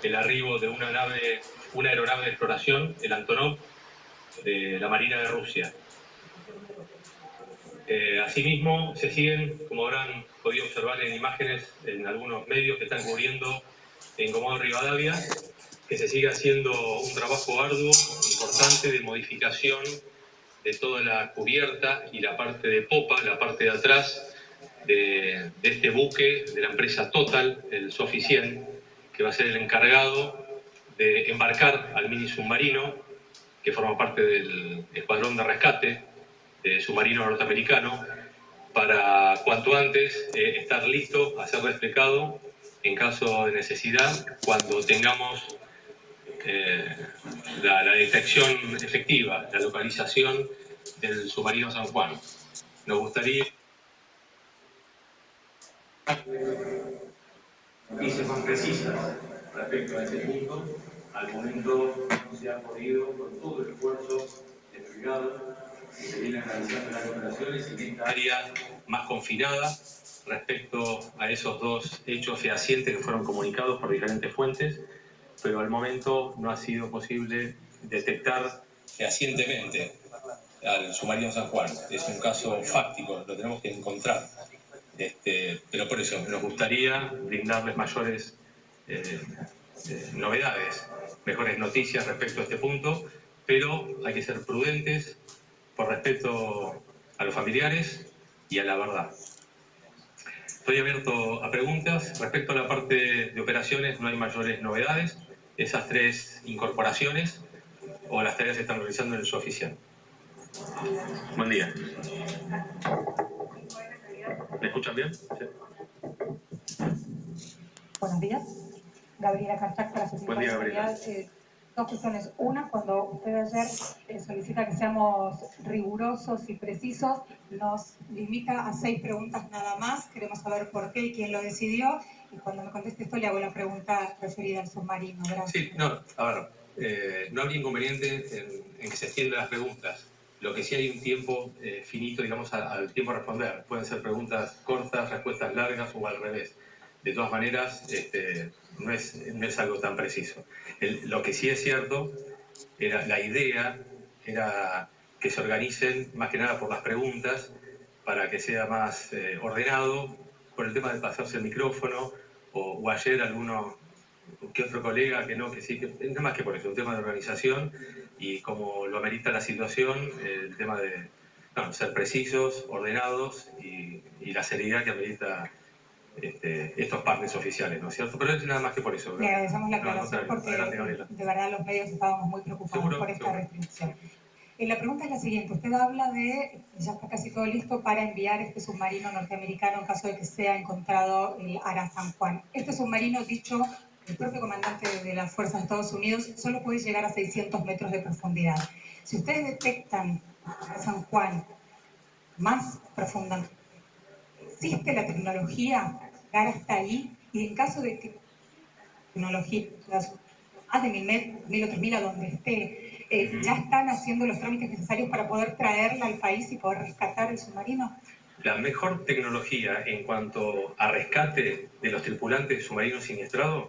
el arribo de una aeronave de exploración, el Antonov, de la Marina de Rusia. Asimismo, se siguen, como habrán podido observar en imágenes en algunos medios que están cubriendo en Comodoro Rivadavia, que se sigue haciendo un trabajo arduo, importante, de modificación de toda la cubierta y la parte de popa, la parte de atrás de este buque de la empresa Total, el Sofi 100, que va a ser el encargado de embarcar al mini submarino, que forma parte del escuadrón de rescate de submarino norteamericano, para cuanto antes estar listo a ser desplegado en caso de necesidad, cuando tengamos la detección efectiva, la localización del submarino San Juan. Nos gustaría noticias más precisas respecto a ese punto. Al momento no se ha podido, con todo el esfuerzo desplegado que se vienen realizando las operaciones en esta área más confinada, respecto a esos dos hechos fehacientes que fueron comunicados por diferentes fuentes, pero al momento no ha sido posible detectar fehacientemente al submarino San Juan. Es un caso fáctico, lo tenemos que encontrar. Pero por eso nos gustaría brindarles mayores novedades, mejores noticias respecto a este punto, pero hay que ser prudentes por respeto a los familiares y a la verdad. Estoy abierto a preguntas. Respecto a la parte de operaciones, no hay mayores novedades. Esas 3 incorporaciones o las tareas se están realizando en el suboficial. Buen día. ¿Me escuchan bien? Sí. Buenos días. Gabriela Carchac para Buen día, Gabriela. Dos cuestiones. Una, cuando usted ayer solicita que seamos rigurosos y precisos, nos limita a 6 preguntas nada más. Queremos saber por qué y quién lo decidió. Y cuando me conteste esto, le hago la pregunta referida al submarino. Gracias. Sí, no, a ver, no habría inconveniente en que se extiendan las preguntas. Lo que sí hay un tiempo finito, digamos, al tiempo a responder. Pueden ser preguntas cortas, respuestas largas o al revés. De todas maneras, no es algo tan preciso. Lo que sí es cierto, la idea era que se organicen más que nada por las preguntas, para que sea más ordenado, por el tema de pasarse el micrófono, o ayer alguno que otro colega que no, que sí, que no más que por eso, un tema de organización y como lo amerita la situación, el tema de ser precisos, ordenados y la seriedad que amerita estos partes oficiales, ¿no es cierto? Pero es nada más que por eso. Le agradecemos la aclaración porque Adelante, de verdad los medios estábamos muy preocupados por esta restricción. La pregunta es la siguiente. Usted habla de, ya está casi todo listo para enviar este submarino norteamericano en caso de que sea encontrado el Ara San Juan. Este submarino, dicho el propio comandante de las Fuerzas de Estados Unidos, solo puede llegar a 600 metros de profundidad. Si ustedes detectan a San Juan más profunda, ¿existe la tecnología para llegar hasta ahí? Y en caso de que la tecnología, más de 1.000 o 3.000 a donde esté, ¿ya están haciendo los trámites necesarios para poder traerla al país y poder rescatar el submarino? La mejor tecnología en cuanto a rescate de los tripulantes submarinos siniestrados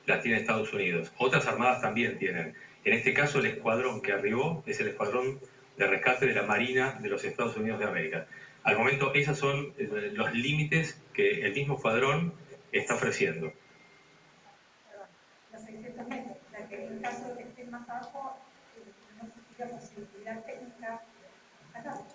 la tiene Estados Unidos. Otras armadas también tienen. En este caso, el escuadrón que arribó es el escuadrón de rescate de la Marina de los Estados Unidos de América. Al momento, esos son los límites que el mismo escuadrón está ofreciendo. Los 600 metros, o sea que en caso de que estén más abajo, no existiría posibilidad técnica de rescatarlo.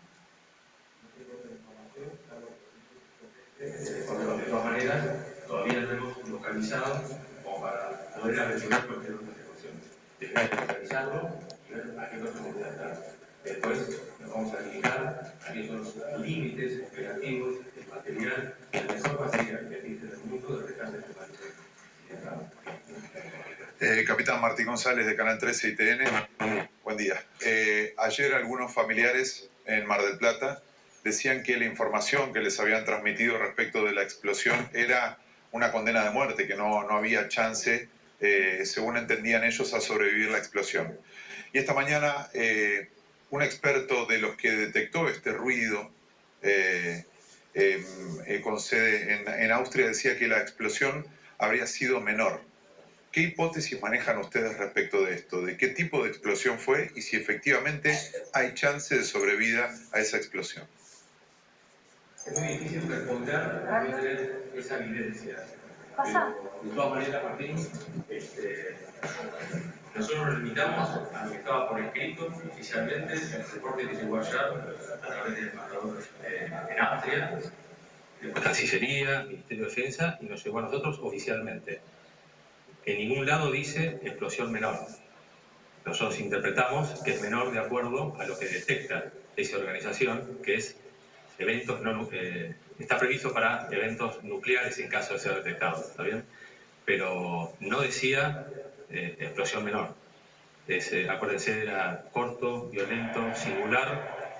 De todas maneras, todavía no hemos localizado como para poder aventurar cualquier otra situación. Dejemos de localizarlo y ver a qué profundidad está. Después nos vamos a limitar a aquellos los límites operativos del material, el mejor material que existe en el mundo de rescate de material. Capitán Martín González de Canal 13 ITN. Buen día. Ayer algunos familiares en Mar del Plata decían que la información que les habían transmitido respecto de la explosión era una condena de muerte, que no había chance, según entendían ellos, a sobrevivir la explosión. Y esta mañana un experto de los que detectó este ruido con sede en Austria decía que la explosión habría sido menor. ¿Qué hipótesis manejan ustedes respecto de esto? ¿De qué tipo de explosión fue y si efectivamente hay chance de sobrevida a esa explosión? Es muy difícil responder, no tener esa evidencia. Pero, de todas maneras, Martín, nosotros nos limitamos a lo que estaba por escrito oficialmente, el reporte que llegó ayer a través del embajador en Austria, después Cancillería, Ministerio de Defensa, y nos llegó a nosotros oficialmente. En ningún lado dice explosión menor. Nosotros interpretamos que es menor de acuerdo a lo que detecta esa organización, que es eventos no, está previsto para eventos nucleares en caso de ser detectados, ¿está bien? Pero no decía explosión menor. Acuérdense, era corto, violento, singular,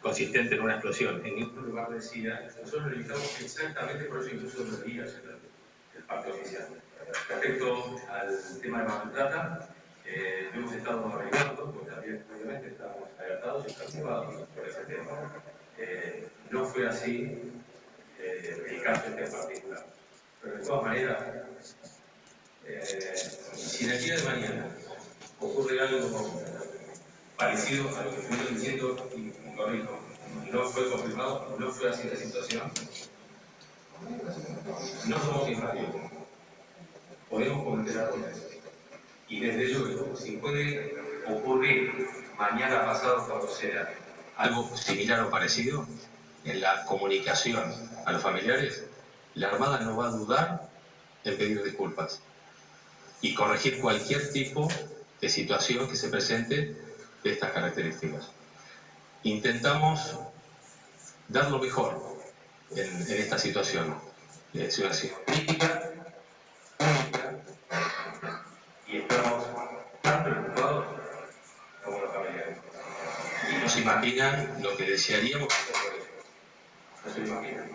consistente en una explosión. En ningún lugar decía, nosotros lo limitamos exactamente, por eso incluso lo leía el parte oficial. Respecto al tema de Mar del Plata, lo hemos estado averiguando, porque también obviamente estábamos alertados y preocupados por ese tema. No fue así el caso este en particular. Pero de todas maneras, si el día de mañana ocurre algo parecido a lo que fuimos diciendo y corrijo, no fue confirmado, no fue así la situación, no somos invadidos. Podemos cometer errores. Y desde luego, si puede ocurrir mañana pasado cuando sea algo similar o parecido en la comunicación a los familiares, la Armada no va a dudar en pedir disculpas y corregir cualquier tipo de situación que se presente de estas características. Intentamos dar lo mejor en esta situación. Es una situación crítica, única, y estamos tan preocupados como los familiares. Y no se imaginan lo que desearíamos que fuera por eso. No se imaginan.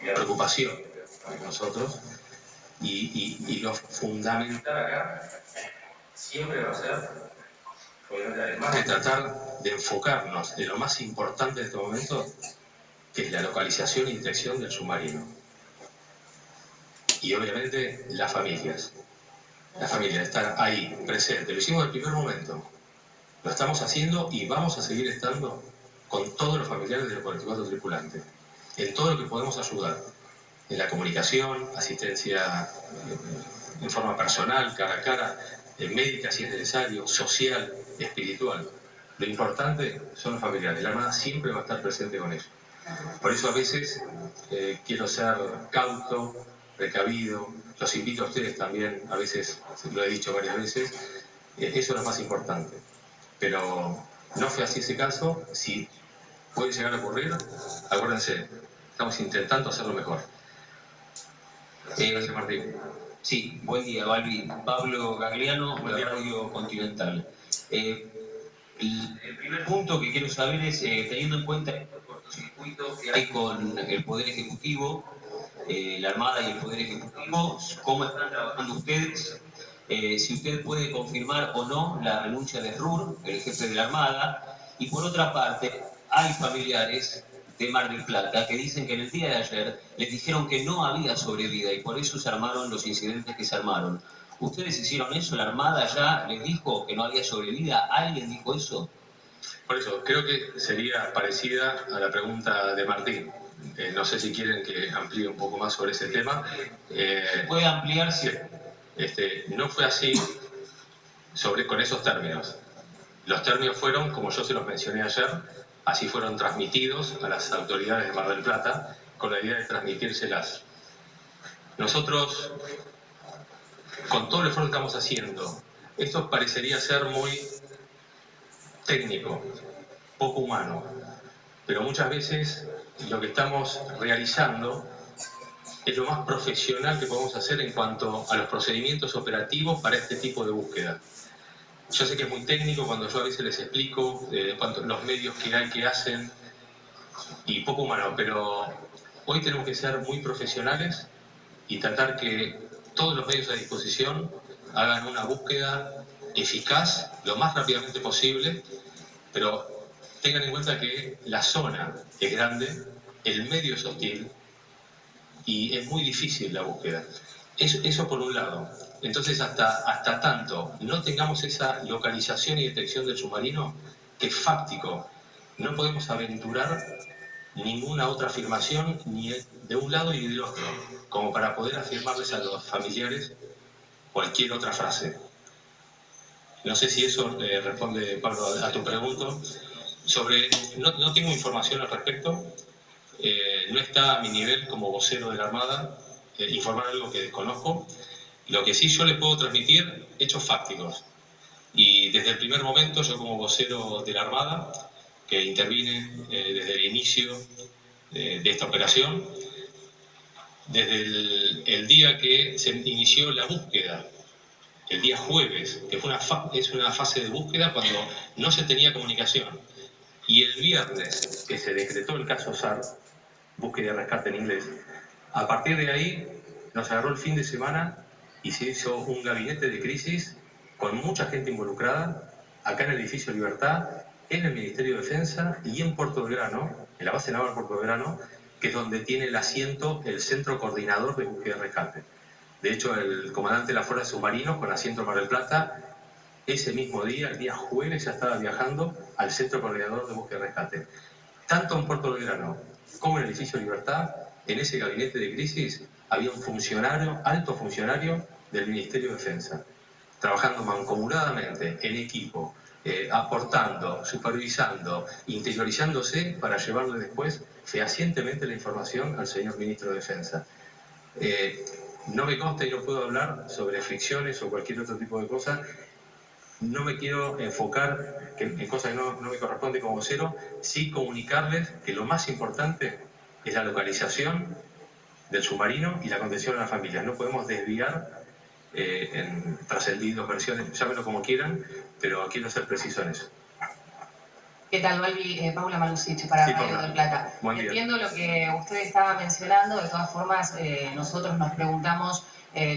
Y la preocupación de nosotros y lo fundamental acá siempre va a ser, además de tratar de enfocarnos en lo más importante de este momento, que es la localización e detección del submarino. Y obviamente las familias. La familia está ahí, presente. Lo hicimos desde el primer momento. Lo estamos haciendo y vamos a seguir estando con todos los familiares de los 44 tripulantes. En todo lo que podemos ayudar. En la comunicación, asistencia en forma personal, cara a cara, médica si es necesario, social, espiritual. Lo importante son los familiares. La Armada siempre va a estar presente con ellos. Por eso a veces quiero ser cauto, precavido. Los invito a ustedes también, a veces, lo he dicho varias veces, eso es lo más importante. Pero no fue así ese caso. Si puede llegar a ocurrir, acuérdense, estamos intentando hacerlo mejor. Gracias, Martín. Sí, buen día, Balbi. Pablo Gagliano, de Radio Continental. El primer punto que quiero saber es, teniendo en cuenta el cortocircuito que hay con el Poder Ejecutivo, la Armada y el Poder Ejecutivo, ¿cómo están trabajando ustedes? Si usted puede confirmar o no la renuncia de Ruhr, el jefe de la Armada, y por otra parte, hay familiares de Mar del Plata que dicen que en el día de ayer les dijeron que no había sobrevida y por eso se armaron los incidentes que se armaron. ¿Ustedes hicieron eso? ¿La Armada ya les dijo que no había sobrevida? ¿Alguien dijo eso? Por eso, creo que sería parecida a la pregunta de Martín. No sé si quieren que amplíe un poco más sobre ese tema. ¿Puede ampliar? Sí. No fue así con esos términos. Los términos fueron, como yo se los mencioné ayer, así fueron transmitidos a las autoridades de Mar del Plata con la idea de transmitírselas. Nosotros, con todo el esfuerzo que estamos haciendo, esto parecería ser muy técnico, poco humano, pero muchas veces lo que estamos realizando es lo más profesional que podemos hacer en cuanto a los procedimientos operativos para este tipo de búsqueda. Yo sé que es muy técnico cuando yo a veces les explico los medios que hay que hacen y poco humano, pero hoy tenemos que ser muy profesionales y tratar que todos los medios a disposición hagan una búsqueda eficaz lo más rápidamente posible, pero tengan en cuenta que la zona es grande, el medio es hostil y es muy difícil la búsqueda. Eso por un lado. Entonces, hasta tanto no tengamos esa localización y detección del submarino, que es fáctico, no podemos aventurar ninguna otra afirmación ni de un lado y del otro, como para poder afirmarles a los familiares cualquier otra frase. No sé si eso responde, Pablo, a tu pregunta. No tengo información al respecto, no está a mi nivel como vocero de la Armada informar algo que desconozco. Lo que sí yo les puedo transmitir, hechos fácticos. Y desde el primer momento, yo como vocero de la Armada, que intervine desde el inicio de esta operación, desde el día que se inició la búsqueda, el día jueves, que es una fase de búsqueda cuando no se tenía comunicación, y el viernes que se decretó el caso SAR, búsqueda y rescate en inglés, a partir de ahí nos agarró el fin de semana y se hizo un gabinete de crisis con mucha gente involucrada, acá en el edificio Libertad, en el Ministerio de Defensa y en Puerto Belgrano, en la base naval Puerto Belgrano, que es donde tiene el asiento el Centro Coordinador de Búsqueda y Rescate. De hecho, el comandante de la Fuerza de Submarinos, con asiento en Mar del Plata, ese mismo día, el día jueves, ya estaba viajando al Centro Coordinador de Búsqueda y Rescate. Tanto en Puerto Belgrano como en el edificio Libertad, en ese gabinete de crisis, había un funcionario, alto funcionario del Ministerio de Defensa, trabajando mancomunadamente, en equipo, aportando, supervisando, interiorizándose para llevarle después fehacientemente la información al señor Ministro de Defensa. No me consta y no puedo hablar sobre fricciones o cualquier otro tipo de cosas. No me quiero enfocar en cosas que no me corresponde como vocero, sí comunicarles que lo más importante es la localización del submarino y la contención a las familias. No podemos desviar en trascendidos, versiones, llámenlo como quieran, pero quiero ser preciso en eso. ¿Qué tal, Balbi? Paula Malusic para Radio del Plata. Entiendo lo que usted estaba mencionando, de todas formas nosotros nos preguntamos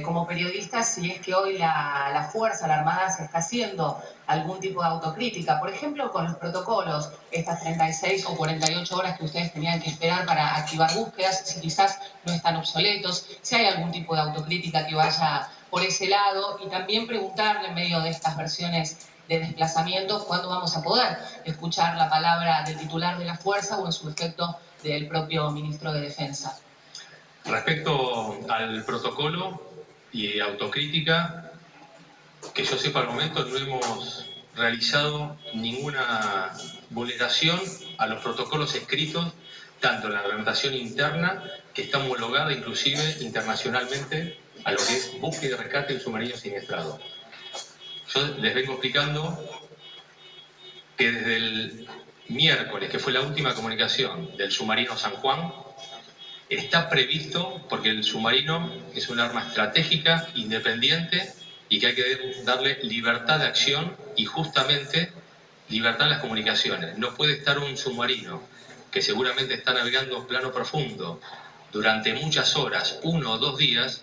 como periodistas si es que hoy la Fuerza, la Armada, se está haciendo algún tipo de autocrítica, por ejemplo, con los protocolos, estas 36 o 48 horas que ustedes tenían que esperar para activar búsquedas, si quizás no están obsoletos, si hay algún tipo de autocrítica que vaya por ese lado, y también preguntarle en medio de estas versiones de desplazamiento, ¿cuándo vamos a poder escuchar la palabra del titular de la Fuerza o en su defecto del propio Ministro de Defensa? Respecto al protocolo y autocrítica, que yo sepa al momento no hemos realizado ninguna vulneración a los protocolos escritos, tanto en la reglamentación interna, que está homologada inclusive internacionalmente a lo que es búsqueda y rescate del submarino siniestrado. Yo les vengo explicando que desde el miércoles, que fue la última comunicación del submarino San Juan, está previsto, porque el submarino es un arma estratégica, independiente, y que hay que darle libertad de acción y justamente libertad en las comunicaciones. No puede estar un submarino que seguramente está navegando en plano profundo durante muchas horas, 1 o 2 días,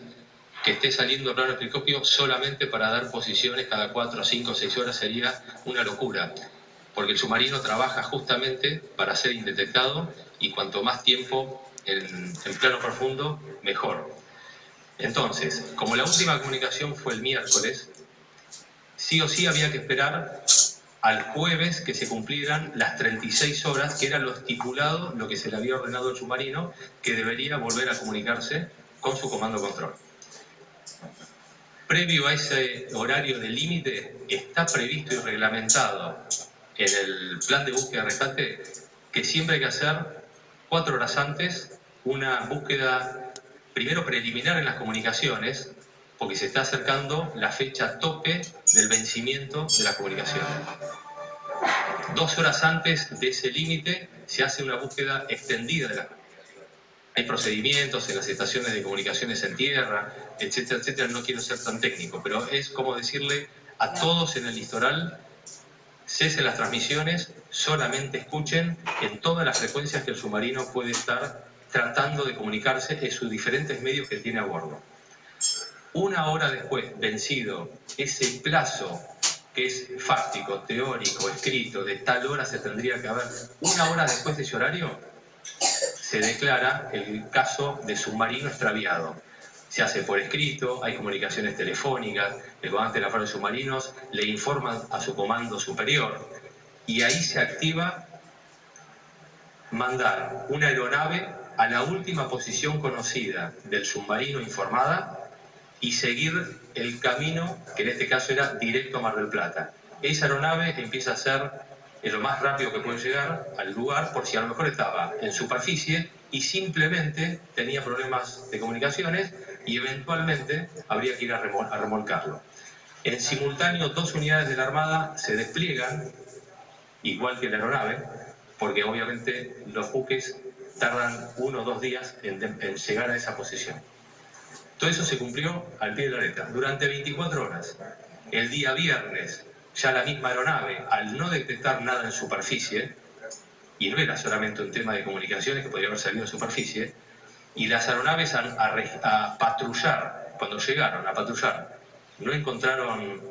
que esté saliendo a plano periscopio solamente para dar posiciones cada 4, 5, 6 horas sería una locura, porque el submarino trabaja justamente para ser indetectado y cuanto más tiempo en plano profundo, mejor. Entonces, como la última comunicación fue el miércoles, sí o sí había que esperar al jueves que se cumplieran las 36 horas, que era lo estipulado, lo que se le había ordenado al submarino, que debería volver a comunicarse con su comando control. Previo a ese horario de límite, está previsto y reglamentado en el plan de búsqueda y rescate que siempre hay que hacer 4 horas antes una búsqueda, primero preliminar en las comunicaciones, porque se está acercando la fecha tope del vencimiento de las comunicaciones. 2 horas antes de ese límite se hace una búsqueda extendida de las comunicaciones. Hay procedimientos en las estaciones de comunicaciones en tierra, etcétera, etcétera. No quiero ser tan técnico, pero es como decirle a todos en el litoral: cesen las transmisiones, solamente escuchen en todas las frecuencias que el submarino puede estar tratando de comunicarse en sus diferentes medios que tiene a bordo. 1 hora después, vencido ese plazo que es fáctico, teórico, escrito, de tal hora se tendría que haber, 1 hora después de ese horario, se declara el caso de submarino extraviado. se hace por escrito, hay comunicaciones telefónicas, el comandante de la Fuerza de Submarinos le informan a su comando superior y ahí se activa mandar una aeronave a la última posición conocida del submarino informada y seguir el camino, que en este caso era directo a Mar del Plata. Esa aeronave empieza a ser lo más rápido que puede llegar al lugar, por si a lo mejor estaba en superficie y simplemente tenía problemas de comunicaciones y eventualmente habría que ir a remolcarlo. En simultáneo, 2 unidades de la Armada se despliegan, igual que la aeronave, porque obviamente los buques tardan 1 o 2 días en llegar a esa posición. Todo eso se cumplió al pie de la letra, durante 24 horas. El día viernes, ya la misma aeronave, al no detectar nada en superficie, y no era solamente un tema de comunicaciones que podría haber salido en superficie, y las aeronaves a patrullar, cuando llegaron a patrullar, no encontraron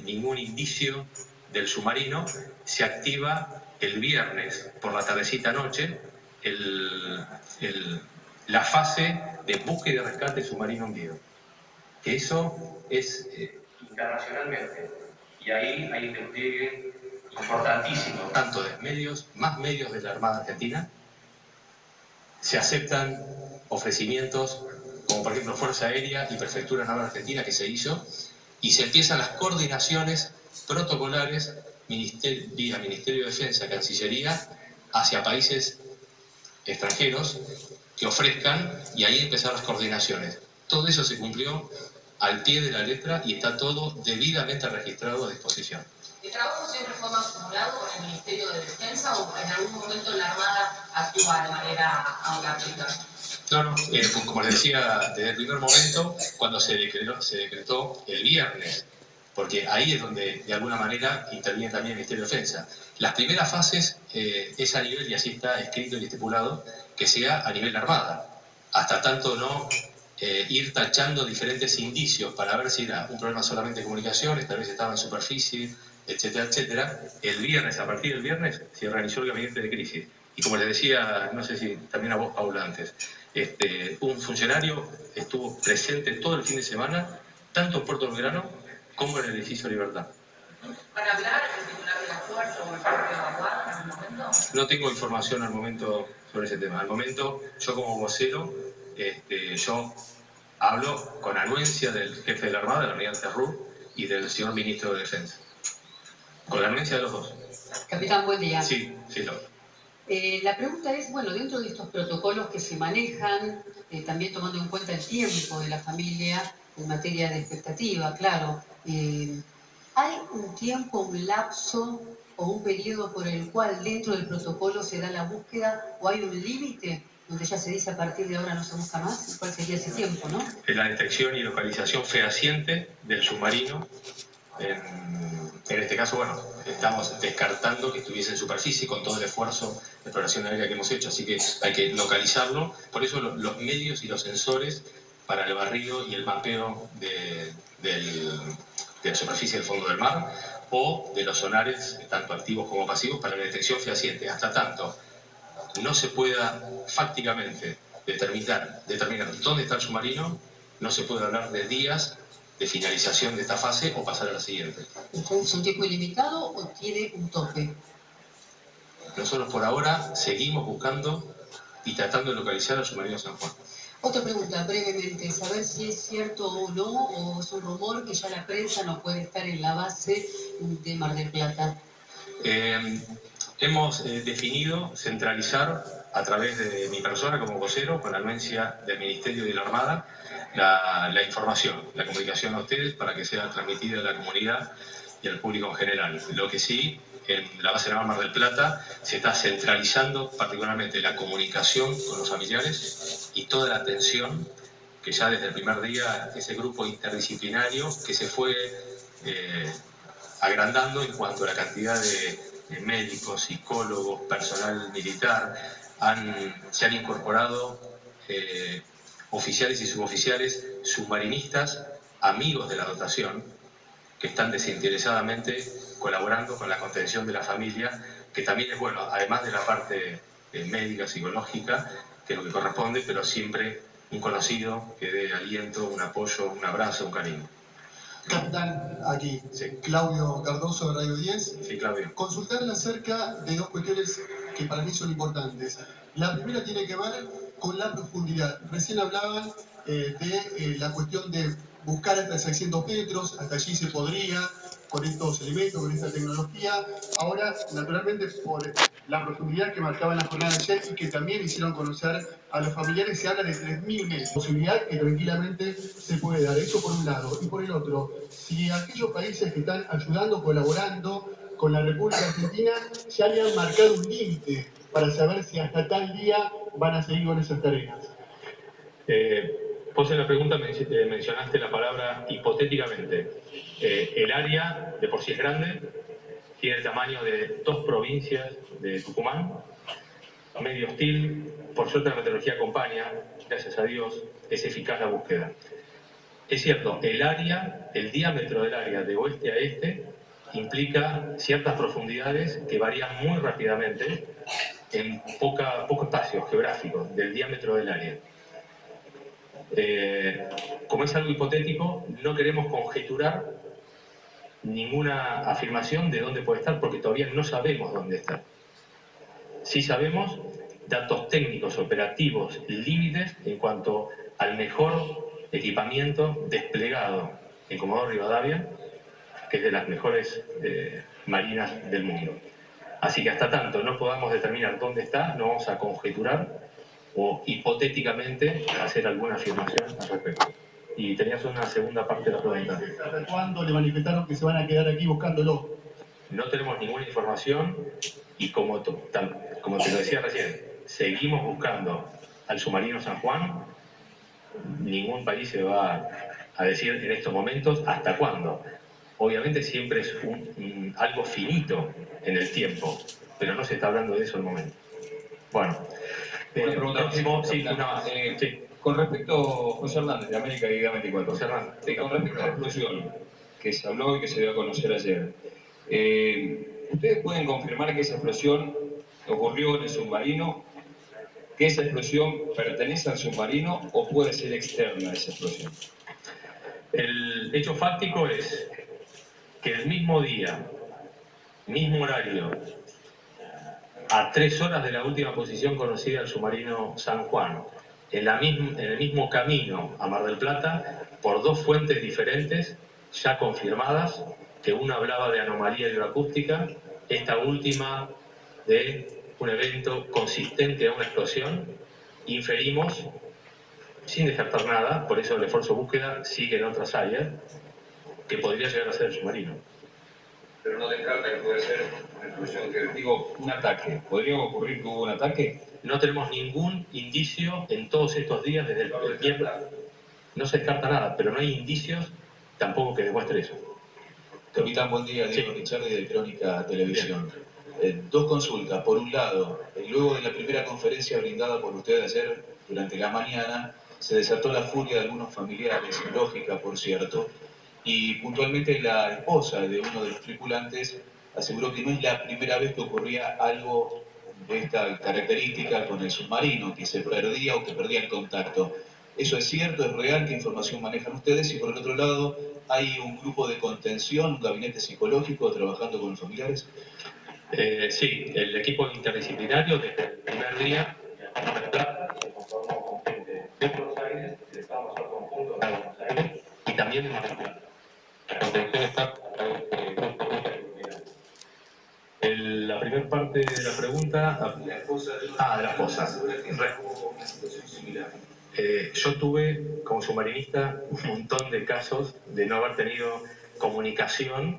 ningún indicio del submarino, se activa el viernes por la tardecita noche la fase de búsqueda y rescate submarino hundido. Que eso es internacionalmente, y ahí hay un despliegue importantísimo, tanto de medios, más medios de la Armada Argentina, se aceptan ofrecimientos como por ejemplo Fuerza Aérea y Prefectura Naval Argentina que se hizo, y se empiezan las coordinaciones protocolares vía Ministerio de Defensa, Cancillería, hacia países extranjeros que ofrezcan, y ahí empezaron las coordinaciones. Todo eso se cumplió al pie de la letra y está todo debidamente registrado a disposición. ¿El trabajo siempre fue mancomunado con el Ministerio de Defensa o en algún momento la Armada actúa de manera automática? No, como les decía, desde el primer momento, cuando se decretó el viernes, porque ahí es donde de alguna manera interviene también el Ministerio de Defensa. Las primeras fases es a nivel, y así está escrito y estipulado, que sea a nivel Armada, hasta tanto no ir tachando diferentes indicios para ver si era un problema solamente de comunicaciones, tal vez estaba en superficie, etcétera, etcétera. El viernes, a partir del viernes, se organizó el gabinete de crisis. Y como les decía, no sé si también a vos, Paula, antes, un funcionario estuvo presente todo el fin de semana, tanto en Puerto Belgrano como en el edificio Libertad. ¿Para hablar el titular de la Fuerza o el propio Aguada en el momento? No tengo información al momento sobre ese tema. Al momento, yo como vocero, yo hablo con anuencia del jefe de la Armada, del almirante Ruhr, y del señor ministro de Defensa. Con la anuencia de los dos. Capitán, buen día. Sí, lo. La pregunta es, bueno, dentro de estos protocolos que se manejan, también tomando en cuenta el tiempo de la familia en materia de expectativa, claro, ¿hay un tiempo, un lapso o un periodo por el cual dentro del protocolo se da la búsqueda o hay un límite donde ya se dice a partir de ahora no se busca más? ¿Cuál sería ese tiempo, no? La detección y localización fehaciente del submarino. En este caso, bueno, estamos descartando que estuviese en superficie con todo el esfuerzo de exploración aérea que hemos hecho, así que hay que localizarlo. Por eso los medios y los sensores para el barrido y el mapeo de la superficie del fondo del mar, o de los sonares, tanto activos como pasivos, para la detección fehaciente. Hasta tanto no se pueda fácticamente determinar dónde está el submarino, no se puede hablar de días de finalización de esta fase o pasar a la siguiente. ¿Es un tiempo ilimitado o tiene un tope? Nosotros por ahora seguimos buscando y tratando de localizar al submarino San Juan. Otra pregunta, brevemente, saber si es cierto o no, o es un rumor que ya la prensa no puede estar en la base de Mar del Plata. Hemos definido centralizar a través de mi persona como vocero, con la anuencia del Ministerio y de la Armada, la información, la comunicación a ustedes para que sea transmitida a la comunidad y al público en general. Lo que sí, en la base naval Mar del Plata se está centralizando particularmente la comunicación con los familiares y toda la atención que ya desde el primer día ese grupo interdisciplinario que se fue agrandando en cuanto a la cantidad de médicos, psicólogos, personal militar, se han incorporado oficiales y suboficiales, submarinistas, amigos de la dotación, que están desinteresadamente colaborando con la contención de la familia, que también es bueno, además de la parte médica, psicológica, que es lo que corresponde, pero siempre un conocido que dé aliento, un apoyo, un abrazo, un cariño. Capitán, aquí, sí. Claudio Cardoso de Radio 10. Sí, Claudio. Consultarle acerca de dos cuestiones que para mí son importantes. La primera tiene que ver con la profundidad. Recién hablaban de la cuestión de buscar hasta 600 metros, hasta allí se podría, con estos elementos, con esta tecnología. Ahora, naturalmente, por la profundidad que marcaba en la jornada de ayer y que también hicieron conocer a los familiares, se habla de 3.000 metros, posibilidad que tranquilamente se puede dar. Eso por un lado. Y por el otro, si aquellos países que están ayudando, colaborando con la República Argentina, ya le han marcado un límite para saber si hasta tal día van a seguir con esas tareas. Vos en la pregunta mencionaste la palabra hipotéticamente. El área de por sí es grande, tiene el tamaño de 2 provincias de Tucumán, medio hostil, por suerte la meteorología acompaña, gracias a Dios, es eficaz la búsqueda. Es cierto, el diámetro del área de oeste a este implica ciertas profundidades que varían muy rápidamente en poco espacio geográfico del diámetro del área. Como es algo hipotético, no queremos conjeturar ninguna afirmación de dónde puede estar porque todavía no sabemos dónde está. Sí sabemos datos técnicos, operativos, límites en cuanto al mejor equipamiento desplegado en Comodoro Rivadavia, que es de las mejores marinas del mundo. Así que hasta tanto no podamos determinar dónde está, no vamos a conjeturar o hipotéticamente hacer alguna afirmación al respecto. Y tenías una segunda parte de la pregunta. ¿Hasta cuándo le manifestaron que se van a quedar aquí buscándolo? No tenemos ninguna información y como te lo decía recién, seguimos buscando al submarino San Juan. Ningún país se va a decir en estos momentos hasta cuándo. Obviamente siempre es algo finito en el tiempo, pero no se está hablando de eso en el momento. Bueno, próximo, sí, una más. Sí. Con respecto, José Hernández, de América y 24. José Hernández. Sí, con respecto a la explosión que se habló y que se dio a conocer ayer, ¿ustedes pueden confirmar que esa explosión ocurrió en el submarino? ¿Que esa explosión pertenece al submarino o puede ser externa esa explosión? El hecho fáctico es que el mismo día, mismo horario, a 3 horas de la última posición conocida del submarino San Juan, en el mismo camino a Mar del Plata, por 2 fuentes diferentes, ya confirmadas, que una hablaba de anomalía hidroacústica, esta última de un evento consistente a una explosión, inferimos, sin descartar nada, por eso el esfuerzo de búsqueda sigue en otras áreas, que podría llegar a ser el submarino. Pero no descarta que puede ser una explosión, que digo, un ataque. ¿Podría ocurrir que hubo un ataque? No tenemos ningún indicio en todos estos días desde el tiempo. No se descarta nada, pero no hay indicios tampoco que demuestre eso. Capitán, buen día. Diego Richardi de Crónica Televisión. 2 consultas. Por un lado, luego de la primera conferencia brindada por usted ayer durante la mañana, se desató la furia de algunos familiares, lógica por cierto, y puntualmente la esposa de uno de los tripulantes aseguró que no es la primera vez que ocurría algo de esta característica con el submarino, que se perdía o que perdía el contacto. ¿Eso es cierto? ¿Es real? ¿Qué información manejan ustedes? Y por el otro lado, ¿hay un grupo de contención, un gabinete psicológico trabajando con los familiares? Sí, el equipo interdisciplinario desde el primer día se conformó con gente de Buenos Aires, del Estado Mayor Conjunto de Buenos Aires y también de Mar del Plata. La contención está a través de 2 provincias de la primera parte de la pregunta. La esposa de la esposa. una situación similar. Yo tuve, como submarinista, un montón de casos de no haber tenido comunicación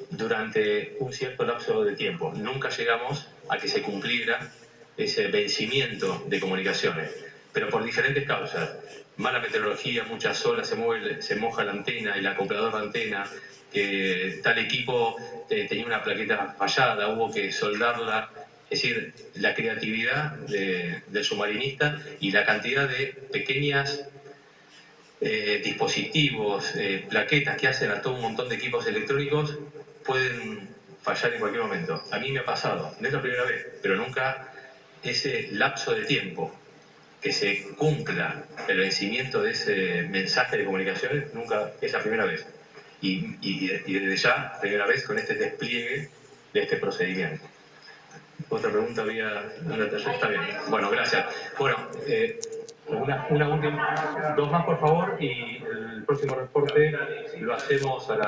durante un cierto lapso de tiempo. Nunca llegamos a que se cumpliera ese vencimiento de comunicaciones, pero por diferentes causas. Mala meteorología, muchas olas, se moja la antena, el acoplador de antena, tal equipo tenía una plaqueta fallada, hubo que soldarla. Es decir, la creatividad del submarinista y la cantidad de pequeñas dispositivos, plaquetas que hacen a todo un montón de equipos electrónicos pueden fallar en cualquier momento. A mí me ha pasado, no es la primera vez, pero nunca ese lapso de tiempo que se cumpla el vencimiento de ese mensaje de comunicaciones, nunca es la primera vez. Y desde ya, primera vez con este despliegue de este procedimiento. Otra pregunta había... Está bien. Bueno, gracias. Bueno, una última... Dos más, por favor, y el próximo reporte lo hacemos a la...